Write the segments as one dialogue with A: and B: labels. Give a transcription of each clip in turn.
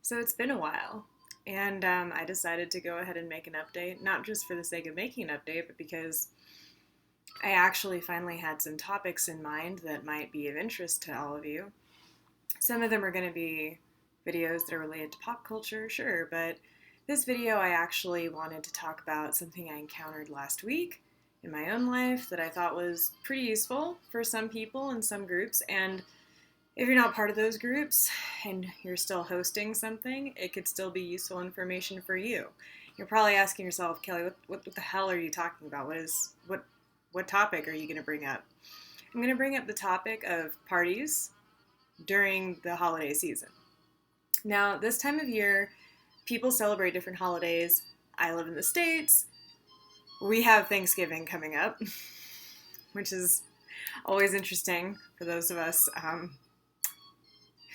A: So it's been a while, and I decided to go ahead and make an update, not just for the sake of making an update, but because I actually finally had some topics in mind that might be of interest to all of you. Some of them are going to be videos that are related to pop culture, sure, but this video I actually wanted to talk about something I encountered last week in my own life that I thought was pretty useful for some people in some groups, and if you're not part of those groups and you're still hosting something, it could still be useful information for you. You're probably asking yourself, Kelly, what the hell are you talking about? What topic are you going to bring up? I'm going to bring up the topic of parties during the holiday season. Now, this time of year, people celebrate different holidays. I live in the States. We have Thanksgiving coming up, which is always interesting for those of us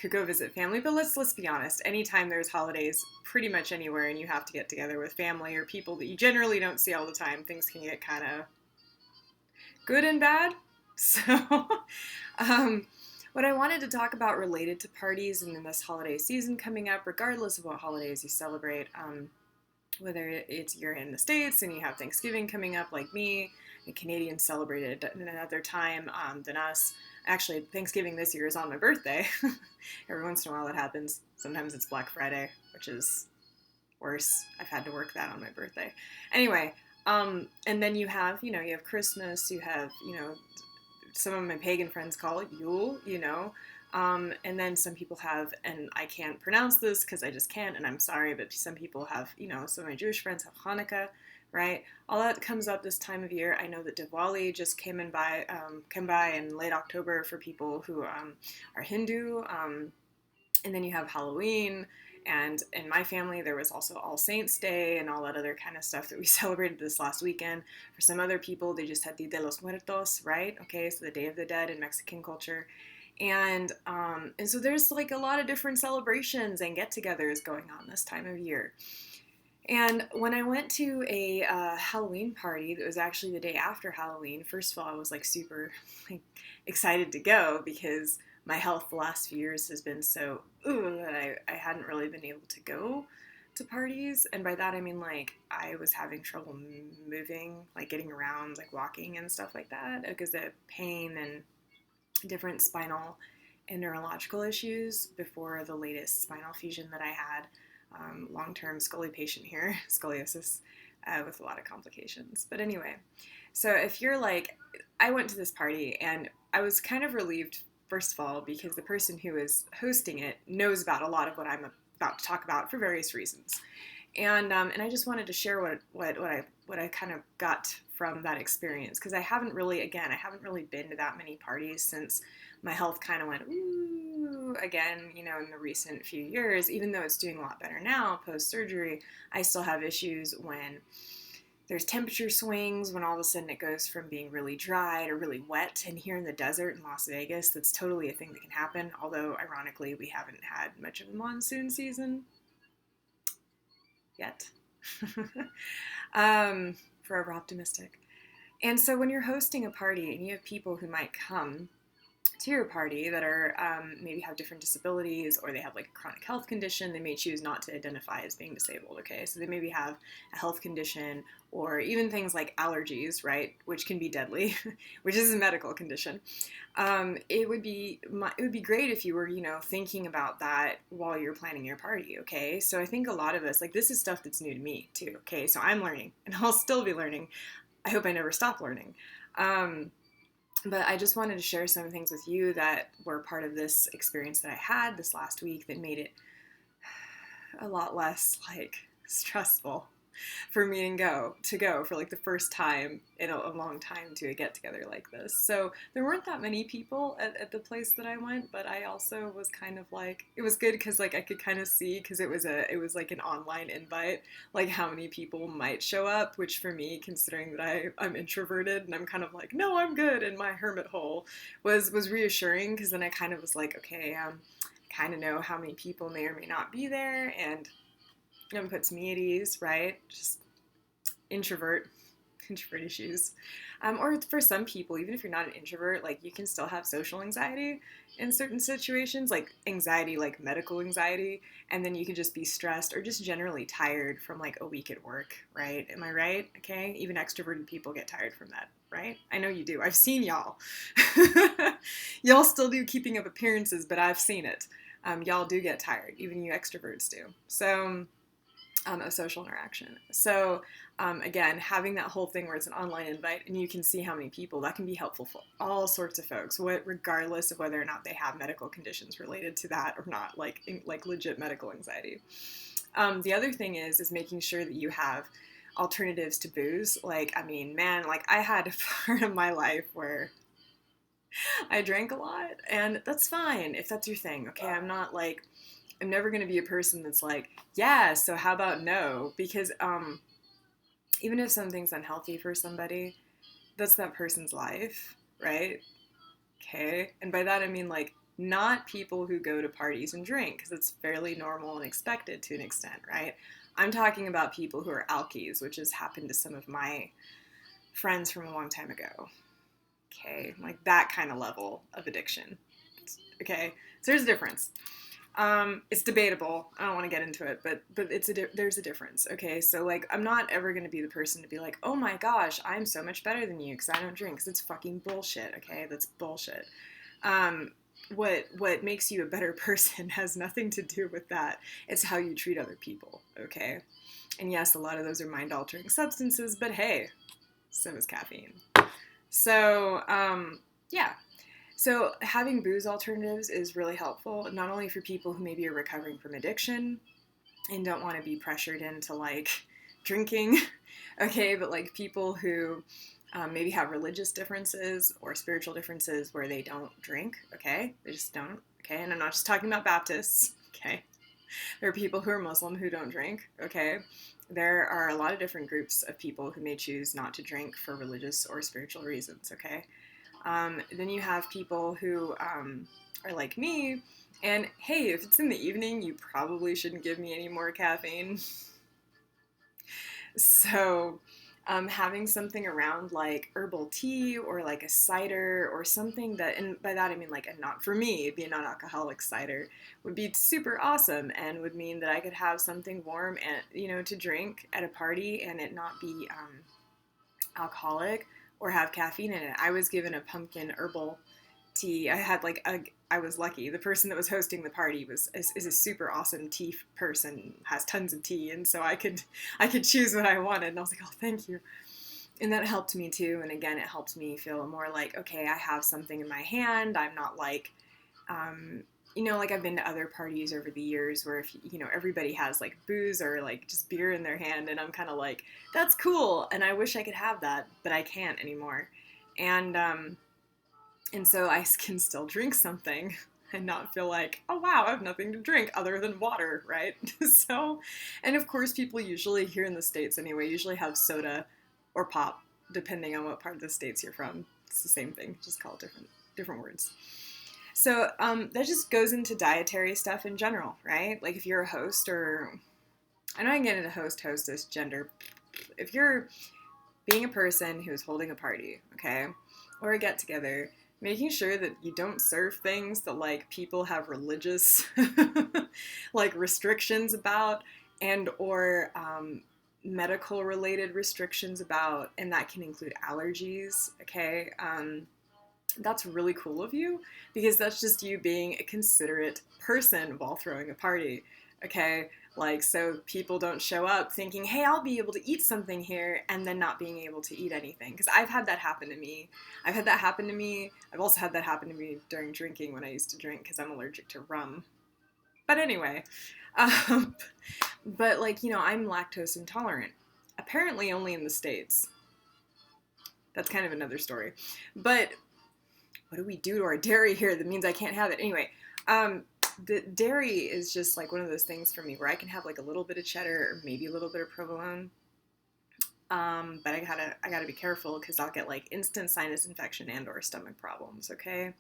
A: who go visit family. But let's be honest. Anytime there's holidays, pretty much anywhere, and you have to get together with family or people that you generally don't see all the time, things can get kind of good and bad. So, um, what I wanted to talk about related to parties and in this holiday season coming up, regardless of what holidays you celebrate, whether it's you're in the States and you have Thanksgiving coming up like me, and Canadians celebrate it at another time than us. Actually, Thanksgiving this year is on my birthday. Every once in a while it happens. Sometimes it's Black Friday, which is worse. I've had to work that on my birthday. Anyway, and then you have Christmas, you have, some of my pagan friends call it Yule, and then some people have, and I can't pronounce this because I just can't, and I'm sorry, but some people have, some of my Jewish friends have Hanukkah, right? All that comes up this time of year. I know that Diwali just came by in late October for people who are Hindu, and then you have Halloween. And in my family, there was also All Saints Day and all that other kind of stuff that we celebrated this last weekend. For some other people, they just had Dia de los Muertos, right? Okay, so the Day of the Dead in Mexican culture. And so there's like a lot of different celebrations and get-togethers going on this time of year. And when I went to a Halloween party that was actually the day after Halloween, first of all, I was like super excited to go because my health the last few years has been so that I hadn't really been able to go to parties. And by that I mean like I was having trouble moving, like getting around, like walking and stuff like that because of pain and different spinal and neurological issues before the latest spinal fusion that I had. Long-term patient here, scoliosis, with a lot of complications. But anyway, so if you're like, I went to this party and I was kind of relieved, first of all, because the person who is hosting it knows about a lot of what I'm about to talk about for various reasons. And I just wanted to share what I kind of got from that experience because I haven't really been to that many parties since my health kind of went again, in the recent few years. Even though it's doing a lot better now post surgery, I still have issues when there's temperature swings, when all of a sudden it goes from being really dry to really wet. And here in the desert in Las Vegas, that's totally a thing that can happen. Although ironically, we haven't had much of a monsoon season yet. Forever optimistic. And so when you're hosting a party and you have people who might come to your party that are maybe have different disabilities or they have like a chronic health condition, they may choose not to identify as being disabled, okay? So they maybe have a health condition or even things like allergies, right, which can be deadly, which is a medical condition. It would be great if you were, thinking about that while you're planning your party, okay? So I think a lot of us, like this is stuff that's new to me too, okay? So I'm learning and I'll still be learning. I hope I never stop learning. But I just wanted to share some things with you that were part of this experience that I had this last week that made it a lot less like stressful for me to go for like the first time in a long time to a get together like this. So there weren't that many people at the place that I went, but I also was kind of like, it was good because like I could kind of see, because it was like an online invite, like how many people might show up, which for me, considering that I'm introverted and I'm kind of like, no, I'm good in my hermit hole, was reassuring, because then I kind of was like, okay, kind of know how many people may or may not be there, and it puts me at ease, right? Just introvert. introvert issues. Or for some people, even if you're not an introvert, like you can still have social anxiety in certain situations, like anxiety, like medical anxiety, and then you can just be stressed or just generally tired from like a week at work, right? Am I right? Okay, even extroverted people get tired from that, right? I know you do. I've seen y'all. Y'all still do keeping up appearances, but I've seen it. Y'all do get tired, even you extroverts do. So of social interaction. So again, having that whole thing where it's an online invite and you can see how many people, that can be helpful for all sorts of folks, regardless of whether or not they have medical conditions related to that or not, like legit medical anxiety. The other thing is making sure that you have alternatives to booze. Like, I mean, man, like I had a part of my life where I drank a lot, and that's fine if that's your thing. Okay, I'm never going to be a person that's like, yeah, so how about no? Because even if something's unhealthy for somebody, that's that person's life, right? Okay. And by that, I mean like not people who go to parties and drink, because it's fairly normal and expected to an extent, right? I'm talking about people who are alkies, which has happened to some of my friends from a long time ago. Okay. Like that kind of level of addiction. Okay. So there's a difference. It's debatable. I don't want to get into it, but there's a difference. Okay, so like I'm not ever going to be the person to be like, oh my gosh, I'm so much better than you because I don't drink. Because it's fucking bullshit. Okay, that's bullshit. What makes you a better person has nothing to do with that. It's how you treat other people. Okay, and yes, a lot of those are mind altering substances, but hey, so is caffeine. So yeah. So having booze alternatives is really helpful, not only for people who maybe are recovering from addiction and don't want to be pressured into like drinking, okay, but like people who maybe have religious differences or spiritual differences where they don't drink, okay, they just don't, okay, and I'm not just talking about Baptists, okay, there are people who are Muslim who don't drink, okay, there are a lot of different groups of people who may choose not to drink for religious or spiritual reasons, okay. Then you have people who are like me, and hey, if it's in the evening, you probably shouldn't give me any more caffeine. So having something around like herbal tea or like a cider or something that, and by that I mean like for me, it'd be a non-alcoholic cider, would be super awesome and would mean that I could have something warm and, to drink at a party and it not be alcoholic or have caffeine in it. I was given a pumpkin herbal tea. I was lucky. The person that was hosting the party is a super awesome tea person, has tons of tea, and so I could choose what I wanted. And I was like, oh, thank you. And that helped me too. And again, it helped me feel more like, okay, I have something in my hand. I'm not like, like I've been to other parties over the years where if everybody has like booze or like just beer in their hand, and I'm kind of like, that's cool, and I wish I could have that, but I can't anymore, and so I can still drink something and not feel like, oh wow, I have nothing to drink other than water, right? So, and of course, people usually here in the States anyway usually have soda or pop, depending on what part of the States you're from. It's the same thing, just call it different words. So that just goes into dietary stuff in general, right? Like if you're a host or, I know I can get into host, hostess, gender. If you're being a person who's holding a party, okay, or a get together, making sure that you don't serve things that like people have religious like restrictions about and or medical related restrictions about, and that can include allergies, okay? That's really cool of you because that's just you being a considerate person while throwing a party, okay? Like, so people don't show up thinking, hey, I'll be able to eat something here, and then not being able to eat anything. Because I've had that happen to me. I've also had that happen to me during drinking when I used to drink because I'm allergic to rum. But anyway, but like, I'm lactose intolerant. Apparently only in the States. That's kind of another story. But what do we do to our dairy here that means I can't have it? Anyway, the dairy is just like one of those things for me where I can have like a little bit of cheddar or maybe a little bit of provolone. But I gotta be careful because I'll get like instant sinus infection and or stomach problems, okay?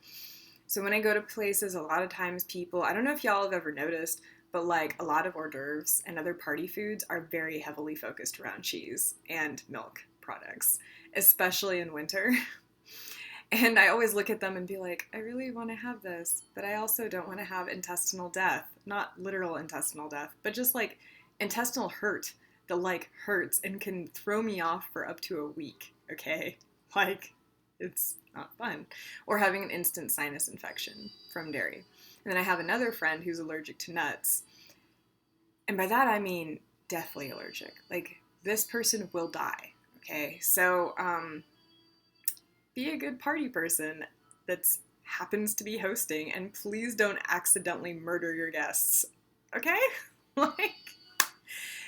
A: So when I go to places, a lot of times people, I don't know if y'all have ever noticed, but like a lot of hors d'oeuvres and other party foods are very heavily focused around cheese and milk. products, especially in winter. And I always look at them and be like, I really want to have this, but I also don't want to have intestinal death. Not literal intestinal death, but just like intestinal hurt that like hurts and can throw me off for up to a week, okay? Like, it's not fun. Or having an instant sinus infection from dairy. And then I have another friend who's allergic to nuts. And by that I mean deathly allergic. Like, this person will die, okay? So, be a good party person that happens to be hosting, and please don't accidentally murder your guests, okay? Like,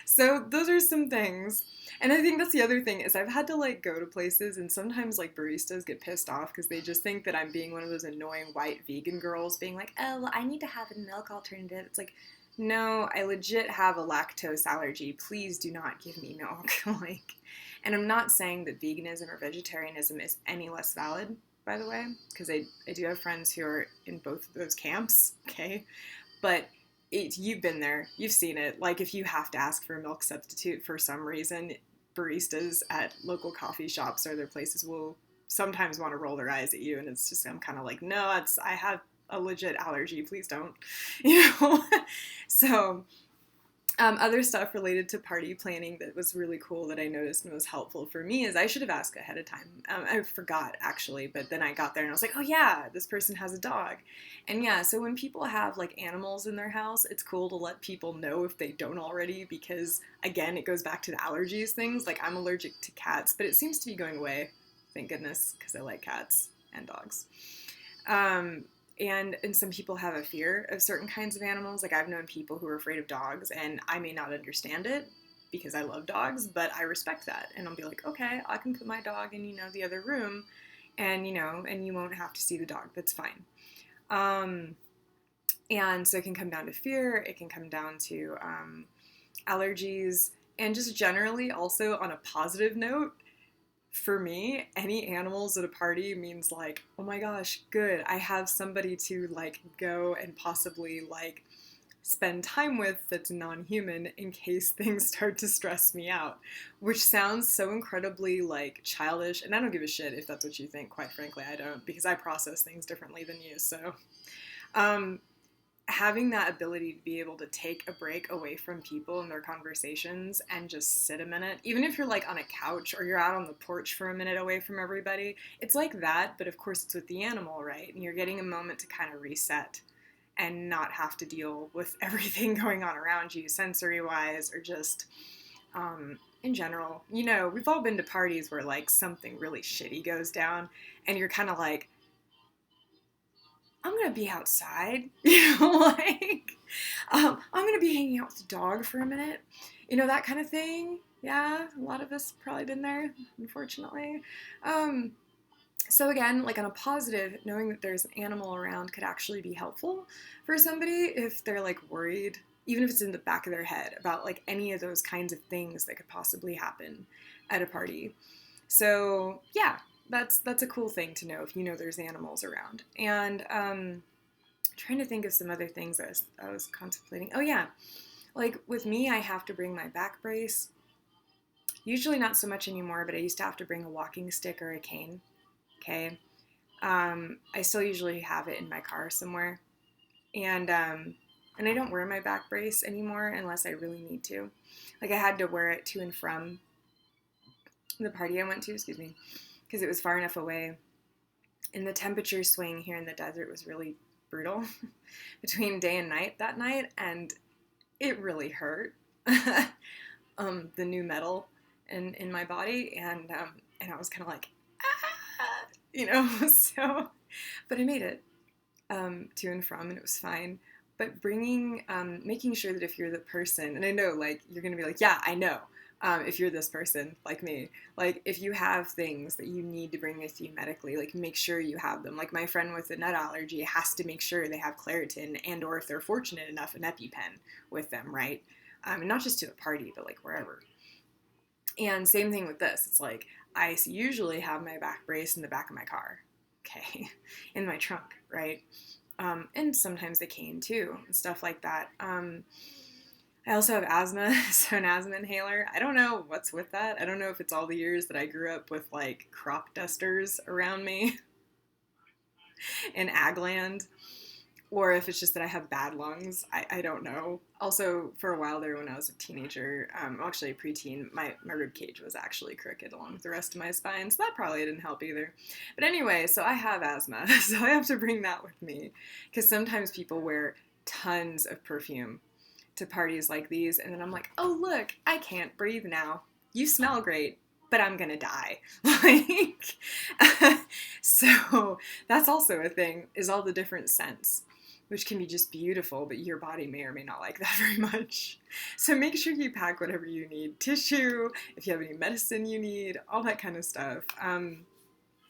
A: so those are some things. And I think that's the other thing is I've had to like go to places, and sometimes like baristas get pissed off because they just think that I'm being one of those annoying white vegan girls being like, oh, well, I need to have a milk alternative. It's like, no, I legit have a lactose allergy. Please do not give me milk. Like, and I'm not saying that veganism or vegetarianism is any less valid, by the way, because I do have friends who are in both of those camps, okay? But you've been there, you've seen it. Like, if you have to ask for a milk substitute for some reason, baristas at local coffee shops or other places will sometimes want to roll their eyes at you, and it's just, I'm kind of like, no, I have a legit allergy, please don't, you know? So other stuff related to party planning that was really cool that I noticed and was helpful for me is I should have asked ahead of time. I forgot, actually, but then I got there and I was like, oh yeah, this person has a dog. And yeah, so when people have like animals in their house, it's cool to let people know if they don't already, because again, it goes back to the allergies things. Like, I'm allergic to cats, but it seems to be going away, thank goodness, because I like cats and dogs. And some people have a fear of certain kinds of animals. Like, I've known people who are afraid of dogs, and I may not understand it because I love dogs, but I respect that. And I'll be like, okay, I can put my dog in, the other room, and, and you won't have to see the dog. That's fine. And so it can come down to fear. It can come down to allergies. And just generally, also on a positive note, for me, any animals at a party means like, oh my gosh, good. I have somebody to like go and possibly like spend time with that's non-human in case things start to stress me out, which sounds so incredibly like childish. And I don't give a shit if that's what you think. Quite frankly, I don't, because I process things differently than you. So, having that ability to be able to take a break away from people and their conversations and just sit a minute, even if you're like on a couch or you're out on the porch for a minute away from everybody, it's like that, but of course it's with the animal, right? And you're getting a moment to kind of reset and not have to deal with everything going on around you, sensory-wise, or just in general. We've all been to parties where like something really shitty goes down and you're kind of like, I'm going to be outside, like, I'm going to be hanging out with the dog for a minute, that kind of thing. Yeah, a lot of us probably been there, unfortunately. So again, like on a positive, knowing that there's an animal around could actually be helpful for somebody if they're like worried, even if it's in the back of their head, about like any of those kinds of things that could possibly happen at a party. So yeah. That's a cool thing to know if there's animals around. And trying to think of some other things I was contemplating. Oh yeah, like with me, I have to bring my back brace. Usually not so much anymore, but I used to have to bring a walking stick or a cane. Okay, I still usually have it in my car somewhere, and I don't wear my back brace anymore unless I really need to. Like, I had to wear it to and from the party I went to. Excuse me. Because it was far enough away. And the temperature swing here in the desert was really brutal between day and night that night, and it really hurt. The new metal in my body, and I was kind of like, so, but I made it to and from, and it was fine. But making sure that if you're the person, and I know, like, you're going to be like, yeah, I know. If you're this person, like me, like, if you have things that you need to bring with you medically, like, make sure you have them. Like, my friend with a nut allergy has to make sure they have Claritin, and or if they're fortunate enough, an EpiPen with them, right? And not just to a party, but like wherever. And same thing with this. It's like, I usually have my back brace in the back of my car, okay, in my trunk, right? And sometimes the cane too, and stuff like that. I also have asthma, so an asthma inhaler. I don't know what's with that. I don't know if it's all the years that I grew up with like crop dusters around me in Agland, or if it's just that I have bad lungs. I don't know. Also, for a while there when I was a teenager, actually a preteen, my rib cage was actually crooked along with the rest of my spine, so that probably didn't help either. But anyway, so I have asthma, so I have to bring that with me, because sometimes people wear tons of perfume to parties like these, and then I'm like, oh look, I can't breathe now. You smell great, but I'm gonna die. Like, so that's also a thing, is all the different scents, which can be just beautiful, but your body may or may not like that very much. So make sure you pack whatever you need, tissue, if you have any medicine you need, all that kind of stuff.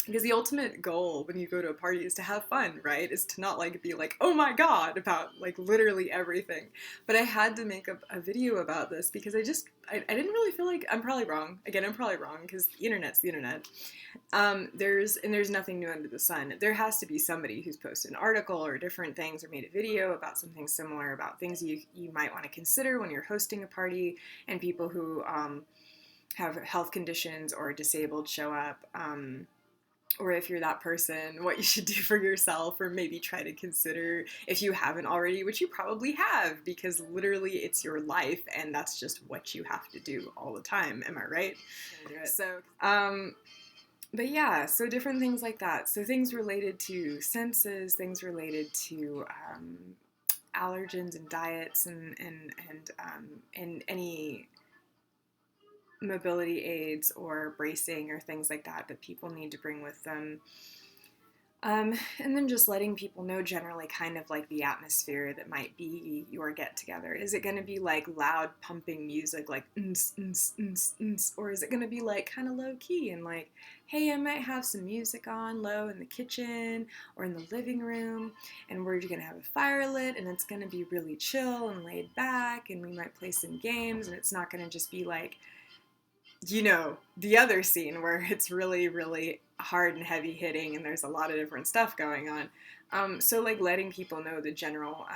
A: Because the ultimate goal when you go to a party is to have fun, right? Is to not like be like, oh my god, about like literally everything. But I had to make a video about this because I didn't really feel like, I'm probably wrong. Again, I'm probably wrong because the internet's the internet. There's nothing new under the sun. There has to be somebody who's posted an article or different things or made a video about something similar, about things you might want to consider when you're hosting a party, and people who have health conditions or disabled show up. Or if you're that person, what you should do for yourself, or maybe try to consider if you haven't already, which you probably have, because literally it's your life and that's just what you have to do all the time. Am I right? So, but yeah, so different things like that. So things related to senses, things related to allergens and diets, and any mobility aids or bracing or things like that that people need to bring with them. And then just letting people know generally kind of like the atmosphere that might be your get together. Is it going to be like loud pumping music like or is it going to be like kind of low key and like, hey, I might have some music on low in the kitchen or in the living room, and we're going to have a fire lit and it's going to be really chill and laid back, and we might play some games, and it's not going to just be like, you know, the other scene where it's really, really hard and heavy hitting and there's a lot of different stuff going on. So like letting people know the general,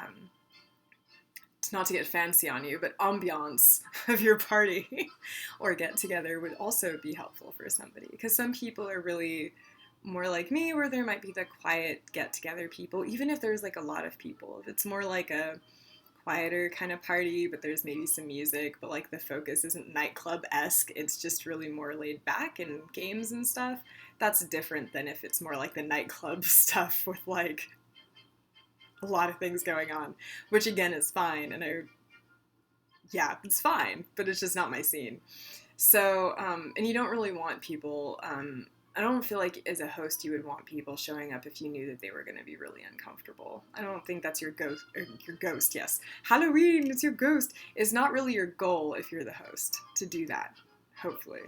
A: not to get fancy on you, but ambiance of your party or get together would also be helpful for somebody. Because some people are really more like me, where there might be the quiet get together people, even if there's like a lot of people. If it's more like a quieter kind of party, but there's maybe some music, but like the focus isn't nightclub-esque, it's just really more laid back and games and stuff. That's different than if it's more like the nightclub stuff with like a lot of things going on, which again is fine, and yeah, it's fine, but it's just not my scene. So, and you don't really want people, I don't feel like as a host you would want people showing up if you knew that they were going to be really uncomfortable. I don't think that's your ghost, yes. Halloween, it's your ghost, is not really your goal if you're the host to do that, hopefully.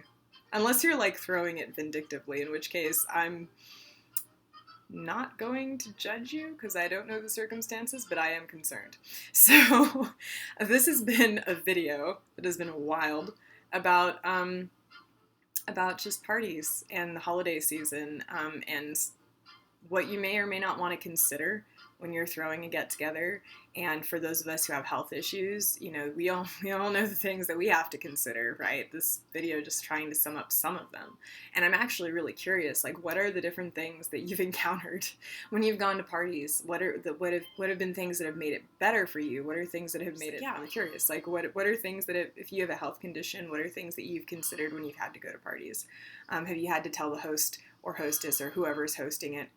A: Unless you're like throwing it vindictively, in which case I'm not going to judge you because I don't know the circumstances, but I am concerned. So this has been a video that has been wild about just parties and the holiday season, and what you may or may not want to consider when you're throwing a get-together. And for those of us who have health issues, you know, we all know the things that we have to consider, right? This video just trying to sum up some of them. And I'm actually really curious, like, what are the different things that you've encountered when you've gone to parties? What have been things that have made it better for you? What are things that have made it, yeah, I'm curious, like, what are things that if you have a health condition, what are things that you've considered when you've had to go to parties? Have you had to tell the host or hostess or whoever's hosting it,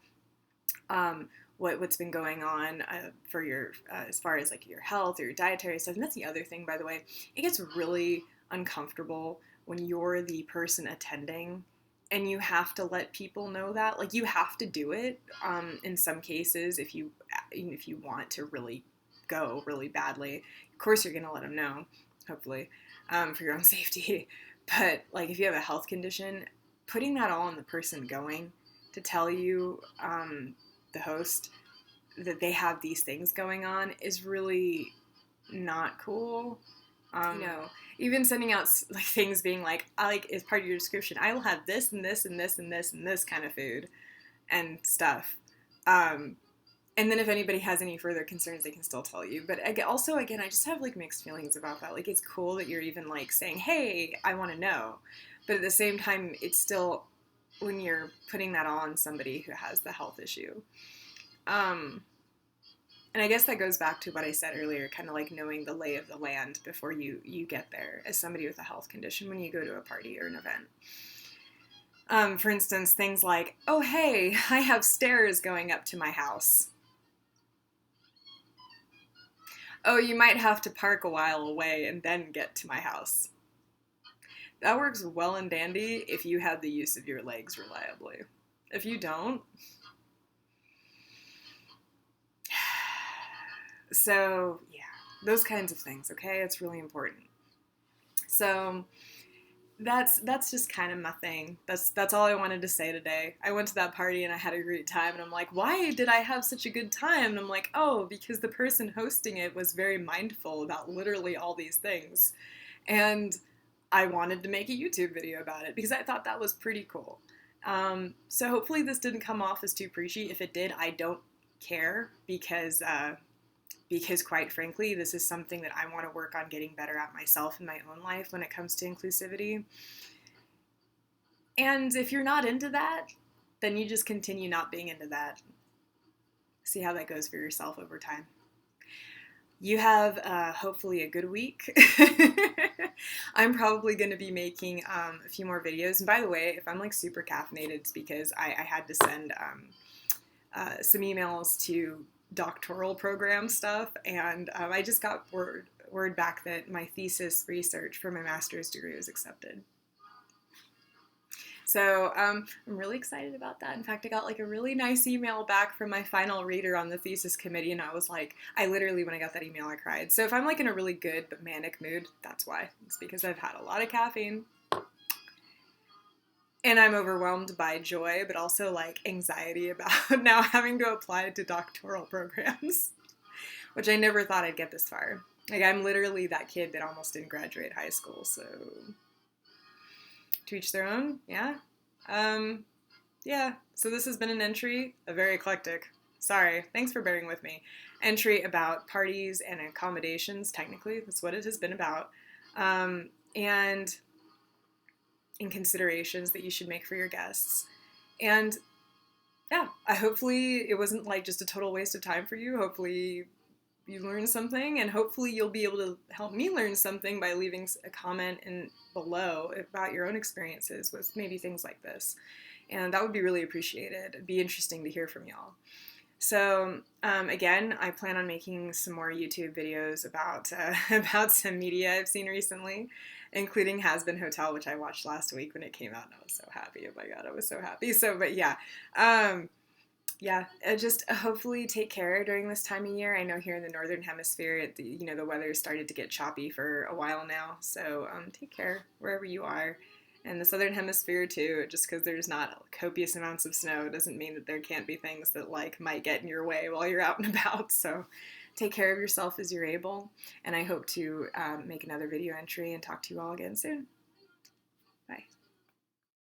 A: what's been going on for your as far as like your health or your dietary stuff? And that's the other thing, by the way, it gets really uncomfortable when you're the person attending and you have to let people know that, like, you have to do it in some cases if you want to really go really badly. Of course you're gonna let them know, hopefully, for your own safety. But like if you have a health condition, putting that all on the person going to tell you, the host, that they have these things going on is really not cool. Even sending out like things being like, as part of your description, I will have this and this and this and this and this kind of food and stuff. And then if anybody has any further concerns, they can still tell you. But also, again, I just have like mixed feelings about that. Like, it's cool that you're even like saying, hey, I want to know. But at the same time, it's still, when you're putting that on somebody who has the health issue. And I guess that goes back to what I said earlier, kind of like knowing the lay of the land before you get there as somebody with a health condition when you go to a party or an event. For instance, things like, oh, hey, I have stairs going up to my house. Oh, you might have to park a while away and then get to my house. That works well and dandy if you have the use of your legs reliably. If you don't, so yeah, those kinds of things, okay? It's really important. So that's just kind of my thing. That's all I wanted to say today. I went to that party and I had a great time, and I'm like, why did I have such a good time? And I'm like, oh, because the person hosting it was very mindful about literally all these things. And I wanted to make a YouTube video about it because I thought that was pretty cool. So hopefully this didn't come off as too preachy. If it did, I don't care because quite frankly, this is something that I want to work on getting better at myself in my own life when it comes to inclusivity. And if you're not into that, then you just continue not being into that. See how that goes for yourself over time. You have hopefully a good week. I'm probably going to be making a few more videos. And by the way, if I'm like super caffeinated, it's because I had to send some emails to doctoral program stuff, and I just got word back that my thesis research for my master's degree was accepted. So I'm really excited about that. In fact, I got like a really nice email back from my final reader on the thesis committee, and I was like, I literally, when I got that email, I cried. So if I'm like in a really good but manic mood, that's why. It's because I've had a lot of caffeine. And I'm overwhelmed by joy, but also like anxiety about now having to apply to doctoral programs, which I never thought I'd get this far. Like, I'm literally that kid that almost didn't graduate high school, so to each their own, yeah. Yeah, so this has been an entry, a very eclectic, sorry, thanks for bearing with me, entry about parties and accommodations, technically, that's what it has been about, and in considerations that you should make for your guests. And yeah, hopefully it wasn't like just a total waste of time for you. Hopefully you learned something, and hopefully you'll be able to help me learn something by leaving a comment in below about your own experiences with maybe things like this. And that would be really appreciated. It'd be interesting to hear from y'all. So again, I plan on making some more YouTube videos about about some media I've seen recently, including Has Been Hotel, which I watched last week when it came out, and I was so happy. Oh my god, I was so happy. So, but yeah, just hopefully take care during this time of year. I know here in the Northern Hemisphere, the weather started to get choppy for a while now. So take care wherever you are. And the Southern Hemisphere too, just because there's not copious amounts of snow doesn't mean that there can't be things that like might get in your way while you're out and about. So take care of yourself as you're able. And I hope to make another video entry and talk to you all again soon. Bye.